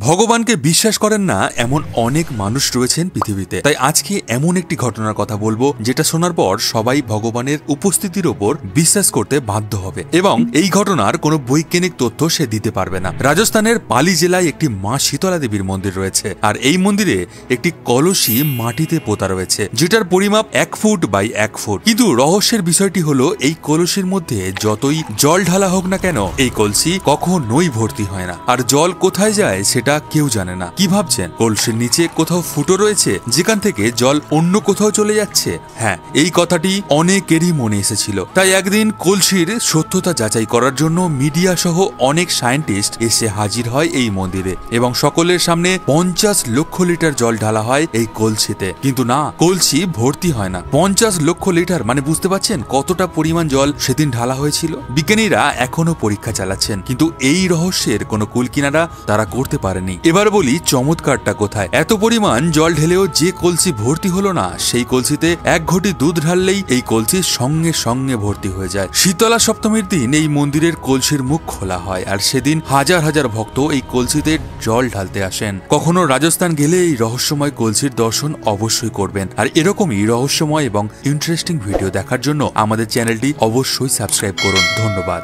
ভগবানকে বিশ্বাস করেন না এমন অনেক মানুষ রয়েছেন পৃথিবীতে। তাই আজকে এমন একটি ঘটনার কথা বলবো যেটা শোনার পর সবাই ভগবানের উপস্থিতির ওপর বিশ্বাস করতে বাধ্য হবে এবং এই ঘটনার কোনো বৈজ্ঞানিক তথ্য সে দিতে পারবে না। রাজস্থানের পালি জেলায় একটি মা শীতলা দেবীর মন্দির রয়েছে, আর এই মন্দিরে একটি কলসি মাটিতে পোতা রয়েছে যেটার পরিমাপ 1 ফুট বাই 1 ফুট। কিন্তু রহস্যের বিষয়টি হলো এই কলসির মধ্যে যতই জল ঢালা হোক না কেন এই কলসি কখনোই ভর্তি হয় না। আর জল কোথায় যায় সেটা কেউ জানে না। কি ভাবছেন কলসির নিচে কোথাও ফুটো রয়েছে যেখান থেকে জল অন্য কোথাও চলে যাচ্ছে? হ্যাঁ, এই কথাটি অনেকেরই মনে এসেছিল। তাই একদিন কলসির সত্যতা যাচাই করার জন্য মিডিয়া সহ অনেক সায়েন্টিস্ট এসে হাজির হয় এই মন্দিরে এবং সকলের সামনে 50 লক্ষ লিটার জল ঢালা হয় এই কলসিতে। কিন্তু না, কলসি ভর্তি হয় না। 50 লক্ষ লিটার মানে বুঝতে পারছেন কতটা পরিমাণ জল সেদিন ঢালা হয়েছিল। বিজ্ঞানীরা এখনো পরীক্ষা চালাচ্ছেন, কিন্তু এই রহস্যের কোনো কুলকিনারা তারা করতে পারেনি। এবার বলি চমৎকারটা কোথায়। এত পরিমাণ জল ঢেলেও যে কলসি ভর্তি হলো না, সেই কলসিতে 1 ঘটি দুধ ঢাললেই এই কলসি সঙ্গে সঙ্গে ভর্তি হয়ে যায়। শীতলা সপ্তমীর দিন এই মন্দিরের কলসির মুখ খোলা হয়, আর সেদিন হাজার হাজার ভক্ত এই কলসিতে জল ঢালতে আসেন। কখনো রাজস্থান গেলে এই রহস্যময় কলসির দর্শন অবশ্যই করবেন। আর এরকমই রহস্যময় এবং ইন্টারেস্টিং ভিডিও দেখার জন্য আমাদের চ্যানেলটি অবশ্যই সাবস্ক্রাইব করুন। ধন্যবাদ।